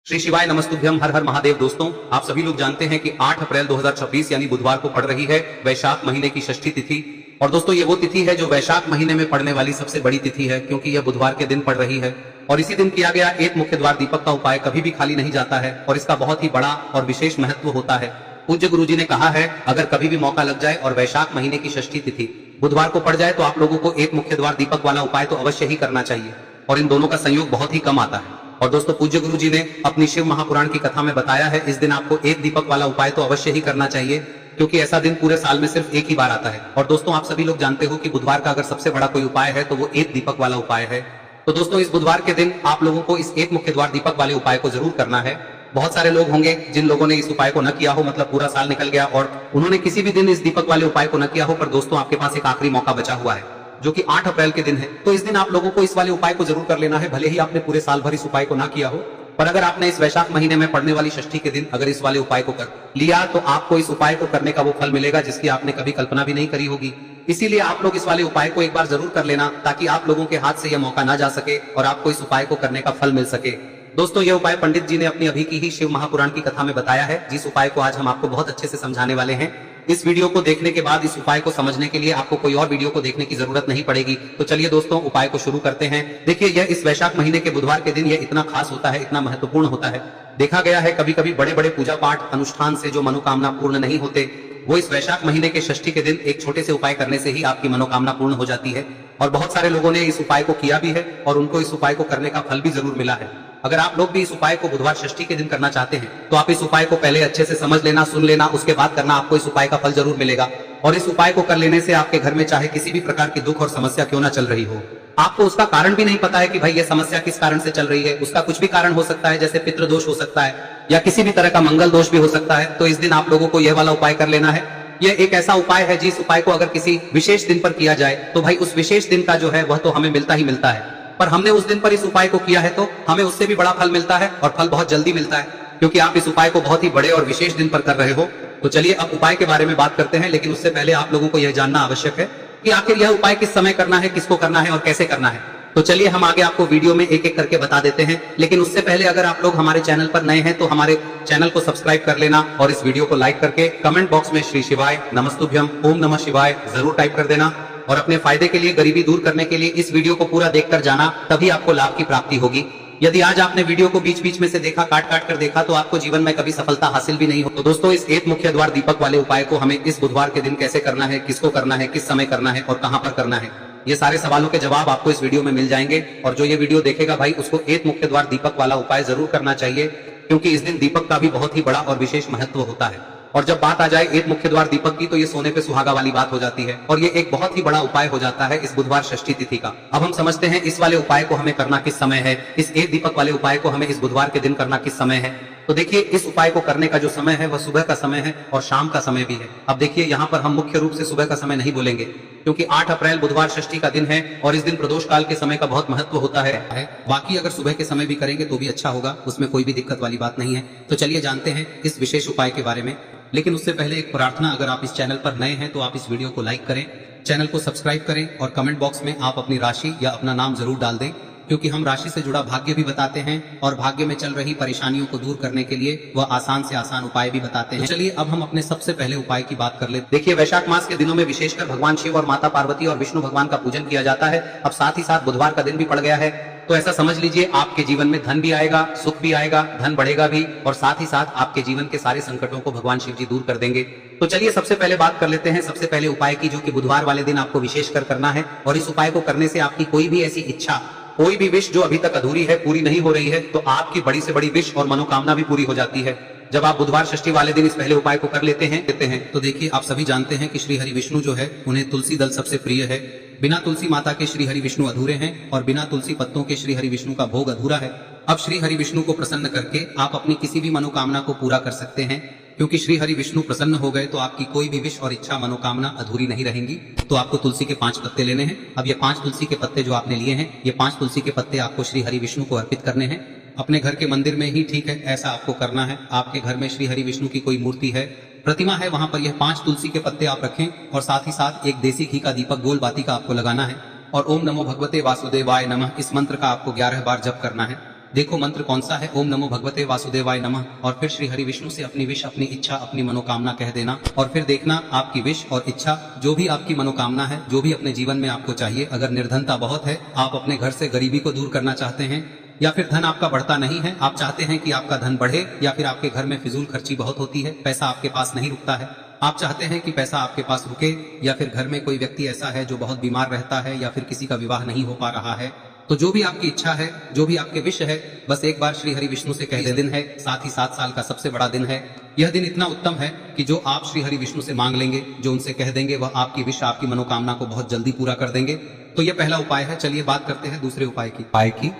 श्री शिवाय नमस्तुभ्यम। हर हर महादेव। दोस्तों, आप सभी लोग जानते हैं कि 8 अप्रैल 2026 यानी बुधवार को पड़ रही है वैशाख महीने की षष्ठी तिथि। और दोस्तों, ये वो तिथि है जो वैशाख महीने में पड़ने वाली सबसे बड़ी तिथि है, क्योंकि यह बुधवार के दिन पड़ रही है। और इसी दिन किया गया एक मुख्य द्वार दीपक का उपाय कभी भी खाली नहीं जाता है और इसका बहुत ही बड़ा और विशेष महत्व होता है। पूज्य गुरुजी ने कहा है, अगर कभी भी मौका लग जाए और वैशाख महीने की षष्ठी तिथि बुधवार को पड़ जाए तो आप लोगों को एक मुख्य द्वार दीपक वाला उपाय तो अवश्य ही करना चाहिए। और इन दोनों का संयोग बहुत ही कम आता है। और दोस्तों, पूज्य गुरुजी ने अपनी शिव महापुराण की कथा में बताया है, इस दिन आपको एक दीपक वाला उपाय तो अवश्य ही करना चाहिए, क्योंकि ऐसा दिन पूरे साल में सिर्फ एक ही बार आता है। और दोस्तों, आप सभी लोग जानते हो कि बुधवार का अगर सबसे बड़ा कोई उपाय है तो वो एक दीपक वाला उपाय है। तो दोस्तों, इस बुधवार के दिन आप लोगों को इस एक मुख्य द्वार दीपक वाले उपाय को जरूर करना है। बहुत सारे लोग होंगे जिन लोगों ने इस उपाय को न किया हो, मतलब पूरा साल निकल गया और उन्होंने किसी भी दिन इस दीपक वाले उपाय को न किया हो। पर दोस्तों, आपके पास एक आखिरी मौका बचा हुआ है, जो कि 8 अप्रैल के दिन है। तो इस दिन आप लोगों को इस वाले उपाय को जरूर कर लेना है, भले ही आपने पूरे साल भर इस उपाय को ना किया हो। पर अगर आपने इस वैशाख महीने में पड़ने वाली षष्ठी के दिन अगर इस वाले उपाय को कर लिया तो आपको इस उपाय को करने का वो फल मिलेगा जिसकी आपने कभी कल्पना भी नहीं करी होगी। इसीलिए आप लोग इस वाले उपाय को एक बार जरूर कर लेना, ताकि आप लोगों के हाथ से यह मौका ना जा सके और आपको इस उपाय को करने का फल मिल सके। दोस्तों, यह उपाय पंडित जी ने अपनी अभी की ही शिव महापुराण की कथा में बताया है, जिस उपाय को आज हम आपको बहुत अच्छे से समझाने वाले हैं। इस वीडियो को देखने के बाद इस उपाय को समझने के लिए आपको कोई और वीडियो को देखने की जरूरत नहीं पड़ेगी। तो चलिए दोस्तों, उपाय को शुरू करते हैं। देखिए, यह इस वैशाख महीने के बुधवार के दिन यह इतना खास होता है, इतना महत्वपूर्ण होता है। देखा गया है कभी कभी बड़े बड़े पूजा पाठ अनुष्ठान से जो मनोकामना पूर्ण नहीं होते, वो इस वैशाख महीने के षष्ठी के दिन एक छोटे से उपाय करने से ही आपकी मनोकामना पूर्ण हो जाती है। और बहुत सारे लोगों ने इस उपाय को किया भी है और उनको इस उपाय को करने का फल भी जरूर मिला है। अगर आप लोग भी इस उपाय को बुधवार षष्ठी के दिन करना चाहते हैं तो आप इस उपाय को पहले अच्छे से समझ लेना, सुन लेना, उसके बाद करना, आपको इस उपाय का फल जरूर मिलेगा। और इस उपाय को कर लेने से आपके घर में चाहे किसी भी प्रकार की दुख और समस्या क्यों ना चल रही हो, आपको उसका कारण भी नहीं पता है कि भाई ये समस्या किस कारण से चल रही है, उसका कुछ भी कारण हो सकता है, जैसे पितृ दोष हो सकता है या किसी भी तरह का मंगल दोष भी हो सकता है। तो इस दिन आप लोगों को यह वाला उपाय कर लेना है। यह एक ऐसा उपाय है जिस उपाय को अगर किसी विशेष दिन पर किया जाए तो भाई उस विशेष दिन का जो है वह तो हमें मिलता ही मिलता है। पर हमने उस दिन पर इस उपाय को किया है तो हमें उससे भी बड़ा फल मिलता है, और फल बहुत जल्दी मिलता है, क्योंकि आप इस उपाय को बहुत ही बड़े और विशेष दिन पर कर रहे हो। तो चलिए अब उपाय के बारे में बात करते हैं, लेकिन उससे पहले आप लोगों को यह जानना आवश्यक है कि आखिर यह उपाय किस समय करना है, किसको करना है और कैसे करना है। तो चलिए हम आगे आपको वीडियो में एक एक करके बता देते हैं। लेकिन उससे पहले अगर आप लोग हमारे चैनल पर नए हैं तो हमारे चैनल को सब्सक्राइब कर लेना और इस वीडियो को लाइक करके कमेंट बॉक्स में श्री शिवाय नमस्तुभ्यम ओम नमः शिवाय जरूर टाइप कर देना। और अपने फायदे के लिए, गरीबी दूर करने के लिए इस वीडियो को पूरा देखकर जाना, तभी आपको लाभ की प्राप्ति होगी। यदि आज आपने वीडियो को बीच बीच में से देखा, काट काट कर देखा, तो आपको जीवन में कभी सफलता हासिल भी नहीं हो। तो दोस्तों, इस एक मुख्य द्वार दीपक वाले उपाय को हमें इस बुधवार के दिन कैसे करना है, किसको करना है, किस समय करना है और कहां पर करना है, ये सारे सवालों के जवाब आपको इस वीडियो में मिल जाएंगे। और जो ये वीडियो देखेगा भाई, उसको एक मुख्य द्वार दीपक वाला उपाय जरूर करना चाहिए, क्योंकि इस दिन दीपक का भी बहुत ही बड़ा और विशेष महत्व होता है। और जब बात आ जाए एक मुख्य द्वार दीपक की, तो ये सोने पे सुहागा वाली बात हो जाती है और ये एक बहुत ही बड़ा उपाय हो जाता है इस बुधवार षष्ठी तिथि का। अब हम समझते हैं इस वाले उपाय को हमें करना किस समय है, इस एक दीपक वाले उपाय को हमें इस बुधवार के दिन करना किस समय है। तो देखिए, इस उपाय को करने का जो समय है वह सुबह का समय है और शाम का समय भी है। अब देखिए, यहाँ पर हम मुख्य रूप से सुबह का समय नहीं बोलेंगे, क्योंकि 8 अप्रैल बुधवार षष्ठी का दिन है और इस दिन प्रदोष काल के समय का बहुत महत्व होता है। बाकी अगर सुबह के समय भी करेंगे तो भी अच्छा होगा, उसमें कोई भी दिक्कत वाली बात नहीं है। तो चलिए जानते हैं इस विशेष उपाय के बारे में। लेकिन उससे पहले एक प्रार्थना, अगर आप इस चैनल पर नए हैं तो आप इस वीडियो को लाइक करें, चैनल को सब्सक्राइब करें और कमेंट बॉक्स में आप अपनी राशि या अपना नाम जरूर डाल दें, क्योंकि हम राशि से जुड़ा भाग्य भी बताते हैं और भाग्य में चल रही परेशानियों को दूर करने के लिए वह आसान से आसान उपाय भी बताते हैं। चलिए अब हम अपने सबसे पहले उपाय की बात कर लेते। देखिए, वैशाख मास के दिनों में विशेषकर भगवान शिव और माता पार्वती और विष्णु भगवान का पूजन किया जाता है। अब साथ ही साथ बुधवार का दिन भी पड़ गया है, तो ऐसा समझ लीजिए आपके जीवन में धन भी आएगा, सुख भी आएगा, धन बढ़ेगा भी, और साथ ही साथ आपके जीवन के सारे संकटों को भगवान शिव जी दूर कर देंगे। तो चलिए सबसे पहले बात कर लेते हैं सबसे पहले उपाय की, जो कि बुधवार वाले दिन आपको विशेषकर करना है। और इस उपाय को करने से आपकी कोई भी ऐसी इच्छा, कोई भी विश जो अभी तक अधूरी है, पूरी नहीं हो रही है, तो आपकी बड़ी से बड़ी विश और मनोकामना भी पूरी हो जाती है जब आप बुधवार षष्ठी वाले दिन इस पहले उपाय को कर लेते हैं। तो देखिए, आप सभी जानते हैं कि श्री हरि विष्णु जो है उन्हें तुलसी दल सबसे प्रिय है। बिना तुलसी माता के श्री हरि विष्णु अधूरे हैं और बिना तुलसी पत्तों के श्री हरि विष्णु का भोग अधूरा है। अब श्री हरि विष्णु को प्रसन्न करके आप अपनी किसी भी मनोकामना को पूरा कर सकते हैं, क्योंकि श्री हरि विष्णु प्रसन्न हो गए तो आपकी कोई भी विश और इच्छा मनोकामना अधूरी नहीं रहेंगी। तो आपको तुलसी के 5 पत्ते लेने हैं। अब ये 5 तुलसी के पत्ते जो आपने लिए हैं, ये 5 तुलसी के पत्ते आपको श्री हरि विष्णु को अर्पित करने हैं। अपने घर के मंदिर में ही ठीक है, ऐसा आपको करना है। आपके घर में श्री हरि विष्णु की कोई मूर्ति है, प्रतिमा है, वहां पर यह 5 तुलसी के पत्ते आप रखें और साथ ही साथ एक देसी घी का दीपक गोल बाती का आपको लगाना है और ओम नमो भगवते वासुदेवाय नमः इस मंत्र का आपको 11 बार जप करना है। देखो मंत्र कौन सा है, ओम नमो भगवते वासुदेवाय नमः, और फिर श्री हरि विष्णु से अपनी विश, अपनी इच्छा, अपनी मनोकामना कह देना, और फिर देखना आपकी विश और इच्छा, जो भी आपकी मनोकामना है, जो भी अपने जीवन में आपको चाहिए। अगर निर्धनता बहुत है, आप अपने घर से गरीबी को दूर करना चाहते हैं, या फिर धन आपका बढ़ता नहीं है, आप चाहते हैं कि आपका धन बढ़े, या फिर आपके घर में फिजूल खर्ची बहुत होती है, पैसा आपके पास नहीं रुकता है, आप चाहते हैं कि पैसा आपके पास रुके, या फिर घर में कोई व्यक्ति ऐसा है जो बहुत बीमार रहता है, या फिर किसी का विवाह नहीं हो पा रहा है, तो जो भी आपकी इच्छा है, जो भी आपके विश है, बस एक बार श्री हरि विष्णु से कह दे। दिन है, साथ ही 7 साल का सबसे बड़ा दिन है। यह दिन इतना उत्तम है कि जो आप श्री हरि विष्णु से मांग लेंगे, जो उनसे कह देंगे, वह आपकी विश, आपकी मनोकामना को बहुत जल्दी पूरा कर देंगे। तो यह पहला उपाय है। चलिए बात करते हैं दूसरे उपाय की।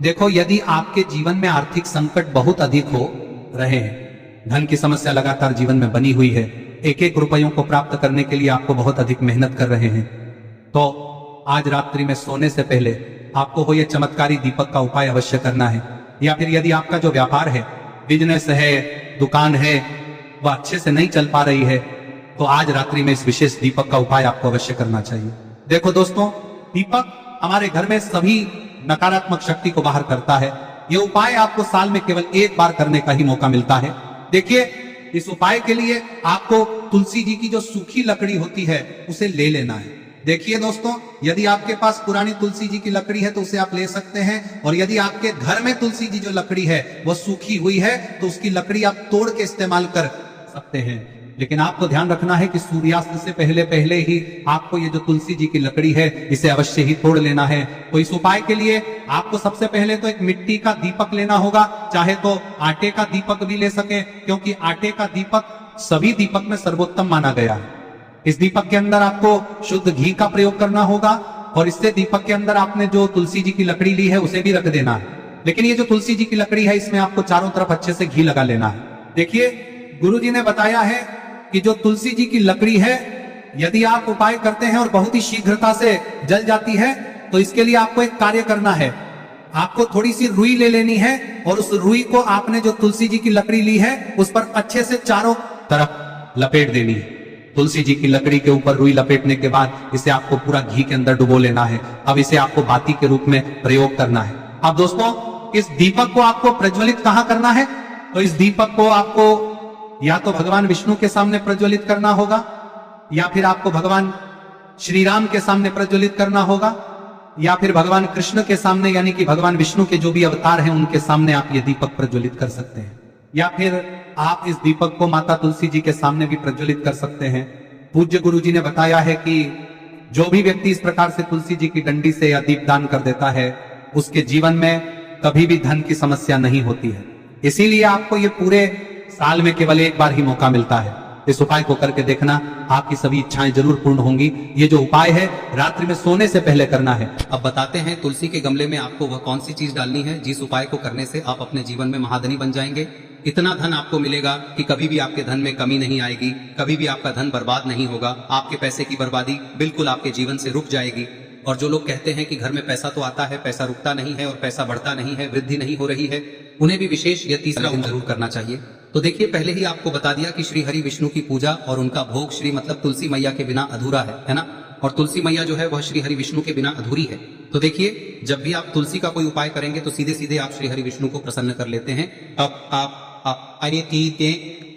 देखो, यदि आपके जीवन में आर्थिक संकट बहुत अधिक हो रहे हैं, धन की समस्या लगातार जीवन में बनी हुई है, एक एक रुपयों को प्राप्त करने के लिए आपको बहुत अधिक मेहनत कर रहे हैं, तो आज रात्रि में सोने से पहले आपको हो यह चमत्कारी दीपक का उपाय अवश्य करना है। या फिर यदि आपका जो व्यापार है, बिजनेस है, दुकान है, वह अच्छे से नहीं चल पा रही है, तो आज रात्रि में इस विशेष दीपक का उपाय आपको अवश्य करना चाहिए। देखो दोस्तों, दीपक हमारे घर में सभी नकारात्मक शक्ति को बाहर करता है। यह उपाय आपको साल में केवल एक बार करने का ही मौका मिलता है। देखिए, इस उपाय के लिए आपको तुलसी जी की जो सूखी लकड़ी होती है उसे ले लेना है। देखिए दोस्तों, यदि आपके पास पुरानी तुलसी जी की लकड़ी है तो उसे आप ले सकते हैं, और यदि आपके घर में तुलसी जी जो लकड़ी है वो सूखी हुई है तो उसकी लकड़ी आप तोड़ के इस्तेमाल कर सकते हैं। लेकिन आपको ध्यान रखना है कि सूर्यास्त से पहले पहले ही आपको ये जो तुलसी जी की लकड़ी है इसे अवश्य ही तोड़ लेना है। तो इस उपाय के लिए आपको सबसे पहले तो एक मिट्टी का दीपक लेना होगा, चाहे तो आटे का दीपक भी ले सके, क्योंकि आटे का दीपक सभी दीपक में सर्वोत्तम माना गया है। इस दीपक के अंदर आपको शुद्ध घी का प्रयोग करना होगा, और इससे दीपक के अंदर आपने जो तुलसी जी की लकड़ी ली है उसे भी रख देना है। लेकिन ये जो तुलसी जी की लकड़ी है, इसमें आपको चारों तरफ अच्छे से घी लगा लेना है। देखिए, गुरुजी ने बताया है कि जो तुलसी जी की लकड़ी है, यदि आप उपाय करते हैं और बहुत ही शीघ्रता से जल जाती है, तो इसके लिए आपको एक कार्य करना है। आपको थोड़ी सी रुई ले लेनी है, और उस रुई को आपने जो तुलसी जी की लकड़ी ली है उस पर अच्छे से चारों तरफ लपेट देनी है। तुलसी जी की लकड़ी के ऊपर रुई लपेटने के बाद इसे आपको पूरा घी के अंदर डुबो लेना है। अब इसे आपको बाती के रूप में प्रयोग करना है। अब दोस्तों, इस दीपक को आपको प्रज्वलित कहां करना है? तो इस दीपक को आपको या तो भगवान विष्णु के सामने प्रज्वलित करना होगा, या फिर आपको भगवान श्री राम के सामने प्रज्वलित करना होगा, या फिर भगवान कृष्ण के सामने, यानी कि भगवान विष्णु के जो भी अवतार हैं उनके सामने आप ये दीपक प्रज्वलित कर सकते हैं। या फिर आप इस दीपक को माता तुलसी जी के सामने भी प्रज्वलित कर सकते हैं। पूज्य गुरु जी ने बताया है कि जो भी व्यक्ति इस प्रकार से तुलसी जी की डंडी से या दीपदान कर देता है, उसके जीवन में कभी भी धन की समस्या नहीं होती है। इसीलिए आपको ये पूरे साल में केवल एक बार ही मौका मिलता है। इस उपाय को करके देखना, आपकी सभी इच्छाएं जरूर पूर्ण होंगी। ये जो उपाय है रात्रि में सोने से पहले करना है। अब बताते हैं तुलसी के गमले में आपको वह कौन सी चीज डालनी है जिस उपाय को करने से आप अपने जीवन में महाधनी बन जाएंगे। इतना धन आपको मिलेगा कि कभी भी आपके धन में कमी नहीं आएगी, कभी भी आपका धन बर्बाद नहीं होगा। आपके पैसे की बर्बादी बिल्कुल आपके जीवन से रुक जाएगी। और जो लोग कहते हैं कि घर में पैसा तो आता है, पैसा रुकता नहीं है और पैसा बढ़ता नहीं है, वृद्धि नहीं हो रही है, उन्हें भी विशेष यह तीसरा दिन जरूर करना चाहिए। तो देखिए, पहले ही आपको बता दिया कि श्री हरि विष्णु की पूजा और उनका भोग श्री मतलब तुलसी मैया के बिना अधूरा है ना। और तुलसी मैया जो है वह श्री हरि विष्णु के बिना अधूरी है। तो देखिए, जब भी आप तुलसी का कोई उपाय करेंगे तो सीधे सीधे आप श्री हरि विष्णु को प्रसन्न कर लेते हैं।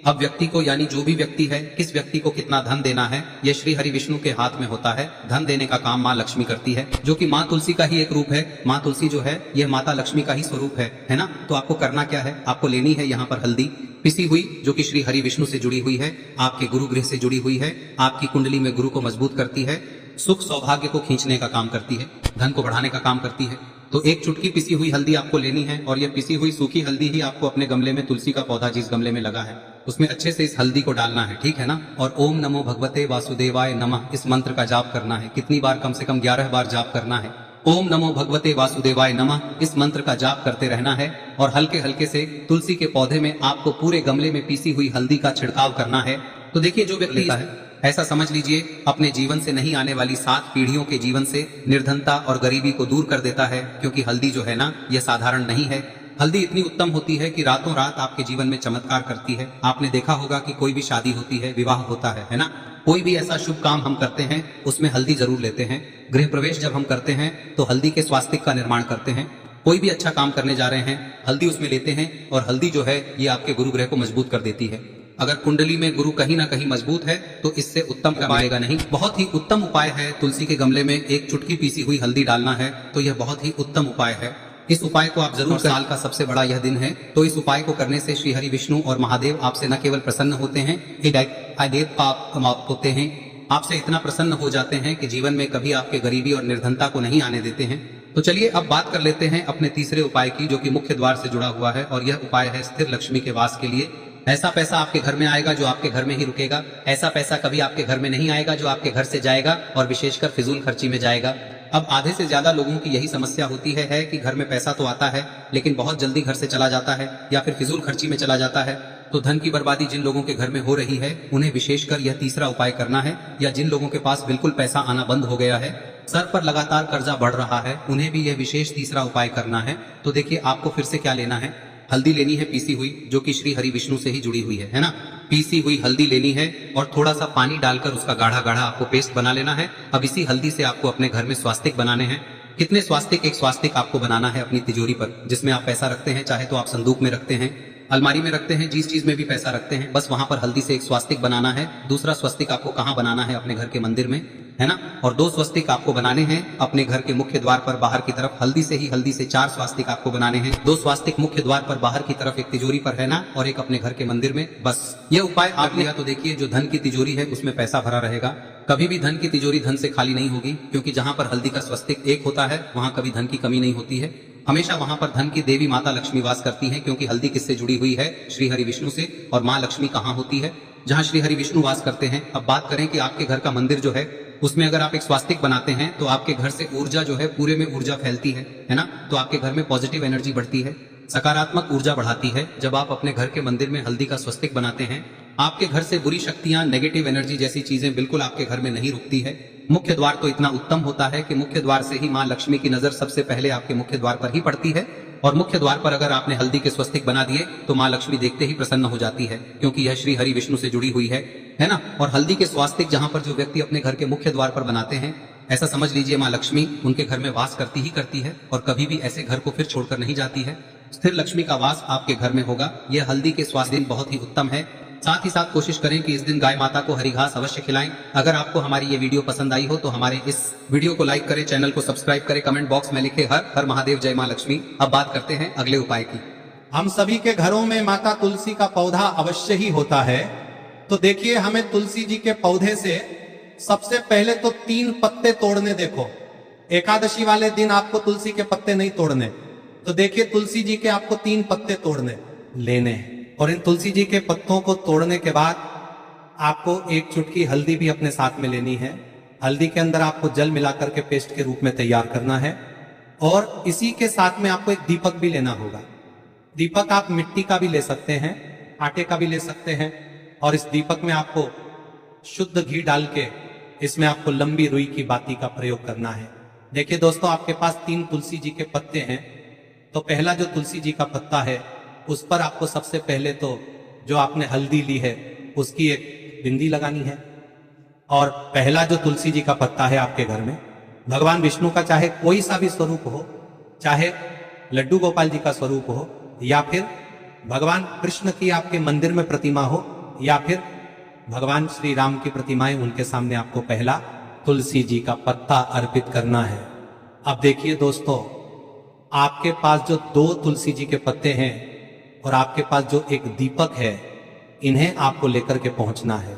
अब व्यक्ति को, यानी जो भी व्यक्ति है, किस व्यक्ति को कितना धन देना है, यह श्री हरि विष्णु के हाथ में होता है। धन देने का काम माँ लक्ष्मी करती है, जो कि माँ तुलसी का ही एक रूप है। माँ तुलसी जो है यह माता लक्ष्मी का ही स्वरूप है ना। तो आपको करना क्या है, आपको लेनी है यहाँ पर हल्दी पिसी हुई, जो कि श्री हरि विष्णु से जुड़ी हुई है, आपके गुरु गृह से जुड़ी हुई है, आपकी कुंडली में गुरु को मजबूत करती है, सुख सौभाग्य को खींचने का काम करती है, धन को बढ़ाने का काम करती है। तो एक चुटकी पिसी हुई हल्दी आपको लेनी है, और यह पिसी हुई सूखी हल्दी ही आपको अपने गमले में, तुलसी का पौधा जिस गमले में लगा है उसमें अच्छे से इस हल्दी को डालना है, ठीक है ना। और ओम नमो भगवते वासुदेवाय नमः इस मंत्र का जाप करना है। कितनी बार? कम से कम 11 बार जाप करना है। ओम नमो भगवते वासुदेवाय नमः इस मंत्र का जाप करते रहना है, और हल्के हल्के से तुलसी के पौधे में आपको पूरे गमले में पीसी हुई हल्दी का छिड़काव करना है। तो देखिए, जो व्यक्ति है, ऐसा समझ लीजिए अपने जीवन से नहीं आने वाली 7 पीढ़ियों के जीवन से निर्धनता और गरीबी को दूर कर देता है। क्योंकि हल्दी जो है ना, यह साधारण नहीं है। हल्दी इतनी उत्तम होती है कि रातों रात आपके जीवन में चमत्कार करती है। आपने देखा होगा कि कोई भी शादी होती है, विवाह होता है ना, कोई भी ऐसा शुभ काम हम करते हैं उसमें हल्दी जरूर लेते हैं। गृह प्रवेश जब हम करते हैं तो हल्दी के स्वास्तिक का निर्माण करते हैं। कोई भी अच्छा काम करने जा रहे हैं, हल्दी उसमें लेते हैं और हल्दी जो है ये आपके गुरु ग्रह को मजबूत कर देती है। अगर कुंडली में गुरु कहीं ना कहीं मजबूत है तो इससे उत्तम का मिलेगा नहीं। बहुत ही उत्तम उपाय है, तुलसी के गमले में एक चुटकी पीसी हुई हल्दी डालना है, तो यह बहुत ही उत्तम उपाय है। इस उपाय को आप जरूर, साल का सबसे बड़ा यह दिन है, तो इस उपाय को करने से श्री हरि विष्णु और महादेव आपसे न केवल प्रसन्न होते हैं, पाप समाप्त होते हैं, आपसे इतना प्रसन्न हो जाते हैं कि जीवन में कभी आपके गरीबी और निर्धनता को नहीं आने देते हैं। तो चलिए अब बात कर लेते हैं अपने तीसरे उपाय की, जो कि मुख्य द्वार से जुड़ा हुआ है, और यह उपाय है स्थिर लक्ष्मी के वास के लिए। ऐसा पैसा आपके घर में आएगा जो आपके घर में ही रुकेगा। ऐसा पैसा कभी आपके घर में नहीं आएगा जो आपके घर से जाएगा और विशेषकर फिजूल खर्ची में जाएगा। अब आधे से ज्यादा लोगों की यही समस्या होती है कि घर में पैसा तो आता है लेकिन बहुत जल्दी घर से चला जाता है या फिर फिजूल खर्ची में चला जाता है। तो धन की बर्बादी जिन लोगों के घर में हो रही है उन्हें विशेषकर यह तीसरा उपाय करना है, या जिन लोगों के पास बिल्कुल पैसा आना बंद हो गया है, सर पर लगातार कर्जा बढ़ रहा है, उन्हें भी यह विशेष तीसरा उपाय करना है। तो देखिए आपको फिर से क्या लेना है, हल्दी लेनी है पीसी हुई, जो कि श्री हरि विष्णु से ही जुड़ी हुई है ना। पीसी हुई हल्दी लेनी है और थोड़ा सा पानी डालकर उसका गाढ़ा गाढ़ा आपको पेस्ट बना लेना है। अब इसी हल्दी से आपको अपने घर में स्वास्तिक बनाने हैं। कितने स्वास्तिक? एक स्वास्तिक आपको बनाना है अपनी तिजोरी पर, जिसमें आप पैसा रखते हैं, चाहे तो आप संदूक में रखते हैं, अलमारी में रखते हैं, जिस चीज में भी पैसा रखते हैं, बस वहां पर हल्दी से एक स्वास्तिक बनाना है। दूसरा स्वास्तिक आपको कहाँ बनाना है? अपने घर के मंदिर में, है ना। और 2 स्वास्तिक आपको बनाने हैं अपने घर के मुख्य द्वार पर बाहर की तरफ। हल्दी से 4 स्वास्तिक आपको बनाने हैं। 2 स्वास्तिक मुख्य द्वार पर बाहर की तरफ, एक तिजोरी पर, है ना, और एक अपने घर के मंदिर में। बस ये उपाय आप लिया तो देखिए जो धन की तिजोरी है उसमें पैसा भरा रहेगा। कभी भी धन की तिजोरी धन से खाली नहीं होगी, क्योंकि जहां पर हल्दी का स्वस्तिक एक होता है वहां कभी धन की कमी नहीं होती है। हमेशा वहां पर धन की देवी माता लक्ष्मी वास करती हैं, क्योंकि हल्दी किससे जुड़ी हुई है? श्री हरि विष्णु से। और माँ लक्ष्मी कहाँ होती है? जहां श्री हरि विष्णु वास करते हैं। अब बात करें कि आपके घर का मंदिर जो है उसमें अगर आप एक स्वास्तिक बनाते हैं तो आपके घर से ऊर्जा जो है पूरे में ऊर्जा फैलती है ना। तो आपके घर में पॉजिटिव एनर्जी बढ़ती है, सकारात्मक ऊर्जा बढ़ाती है। जब आप अपने घर के मंदिर में हल्दी का स्वस्तिक बनाते हैं, आपके घर से बुरी शक्तियां, नेगेटिव एनर्जी जैसी चीजें बिल्कुल आपके घर में नहीं रुकती है। मुख्य द्वार तो इतना उत्तम होता है कि मुख्य द्वार से ही माँ लक्ष्मी की नजर सबसे पहले आपके मुख्य द्वार पर ही पड़ती है। और मुख्य द्वार पर अगर आपने हल्दी के स्वस्तिक बना दिए तो माँ लक्ष्मी देखते ही प्रसन्न हो जाती है, क्योंकि यह श्री हरि विष्णु से जुड़ी हुई है ना। और हल्दी के स्वास्तिक जहां पर जो व्यक्ति अपने घर के मुख्य द्वार पर बनाते हैं, ऐसा समझ लीजिए माँ लक्ष्मी उनके घर में वास करती ही करती है और कभी भी ऐसे घर को फिर छोड़कर नहीं जाती है। स्थिर लक्ष्मी का वास आपके घर में होगा। यह हल्दी के स्वास्थ्य बहुत ही उत्तम है। साथ ही साथ कोशिश करें कि इस दिन गाय माता को हरी घास अवश्य खिलाएं। अगर आपको हमारी ये वीडियो पसंद आई हो तो हमारे इस वीडियो को लाइक करें, चैनल को सब्सक्राइब करें, कमेंट बॉक्स में लिखे हर हर महादेव, जय माँ लक्ष्मी। अब बात करते हैं अगले उपाय की। हम सभी के घरों में माता तुलसी का पौधा अवश्य ही होता है। तो देखिए हमें तुलसी जी के पौधे से सबसे पहले तो 3 पत्ते तोड़ने। देखो एकादशी वाले दिन आपको तुलसी के पत्ते नहीं तोड़ने, तो देखिए तुलसी जी के आपको 3 पत्ते तोड़ने लेने हैं। और इन तुलसी जी के पत्तों को तोड़ने के बाद आपको एक चुटकी हल्दी भी अपने साथ में लेनी है। हल्दी के अंदर आपको जल मिलाकर के पेस्ट के रूप में तैयार करना है। और इसी के साथ में आपको एक दीपक भी लेना होगा। दीपक आप मिट्टी का भी ले सकते हैं, आटे का भी ले सकते हैं। और इस दीपक में आपको शुद्ध घी डाल के इसमें आपको लंबी रुई की बाती का प्रयोग करना है। देखिए दोस्तों, आपके पास 3 तुलसी जी के पत्ते हैं, तो पहला जो तुलसी जी का पत्ता है उस पर आपको सबसे पहले तो जो आपने हल्दी ली है उसकी एक बिंदी लगानी है। और पहला जो तुलसी जी का पत्ता है आपके घर में, भगवान विष्णु का चाहे कोई सा भी स्वरूप हो, चाहे लड्डू गोपाल जी का स्वरूप हो, या फिर भगवान कृष्ण की आपके मंदिर में प्रतिमा हो, या फिर भगवान श्री राम की प्रतिमाएं, उनके सामने आपको पहला तुलसी जी का पत्ता अर्पित करना है। अब देखिए दोस्तों, आपके पास जो 2 तुलसी जी के पत्ते हैं और आपके पास जो एक दीपक है, इन्हें आपको लेकर के पहुंचना है।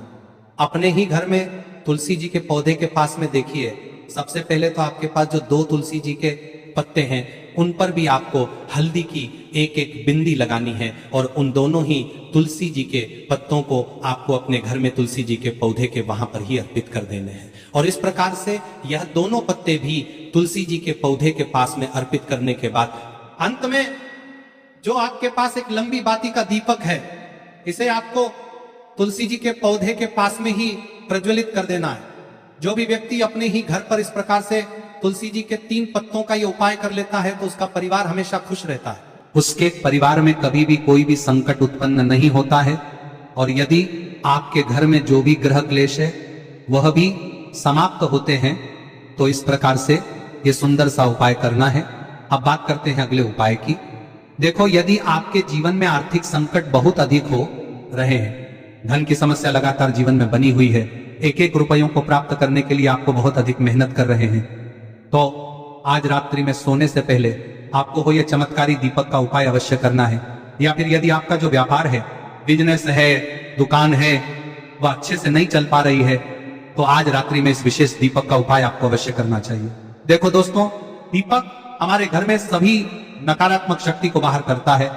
अपने ही घर में तुलसी जी के पौधे के पास में देखिए, सबसे पहले तो आपके पास जो 2 तुलसी जी के पत्ते हैं उन पर भी आपको हल्दी की एक एक बिंदी लगानी है। और उन दोनों ही तुलसी जी के पत्तों को आपको अपने घर में तुलसी जी के पौधे के वहां पर ही अर्पित कर देने हैं। और इस प्रकार से यह दोनों पत्ते भी तुलसी जी के पौधे के पास में अर्पित करने के बाद अंत में जो आपके पास एक लंबी बाती का दीपक है, इसे आपको तुलसी जी के पौधे के पास में ही प्रज्वलित कर देना है। जो भी व्यक्ति अपने ही घर पर इस प्रकार से तुलसी जी के 3 पत्तों का ये उपाय कर लेता है तो उसका परिवार हमेशा खुश रहता है। उसके परिवार में कभी भी कोई भी संकट उत्पन्न नहीं होता है। और यदि आपके घर में जो भी ग्रह क्लेश है वह भी समाप्त होते हैं। तो इस प्रकार से ये सुंदर सा उपाय करना है। अब बात करते हैं अगले उपाय की। देखो, यदि आपके जीवन में आर्थिक संकट बहुत अधिक हो रहे हैं, धन की समस्या लगातार जीवन में बनी हुई है, एक एक रुपयों को प्राप्त करने के लिए आपको बहुत अधिक मेहनत कर रहे हैं, तो आज रात्रि में सोने से पहले आपको हो यह चमत्कारी दीपक का उपाय अवश्य करना है। या फिर यदि आपका जो व्यापार है, बिजनेस है, दुकान है, वह अच्छे से नहीं चल पा रही है, तो आज रात्रि में इस विशेष दीपक का उपाय आपको अवश्य करना चाहिए। देखो दोस्तों, दीपक हमारे घर में सभी नकारात्मक शक्ति को बाहर करता है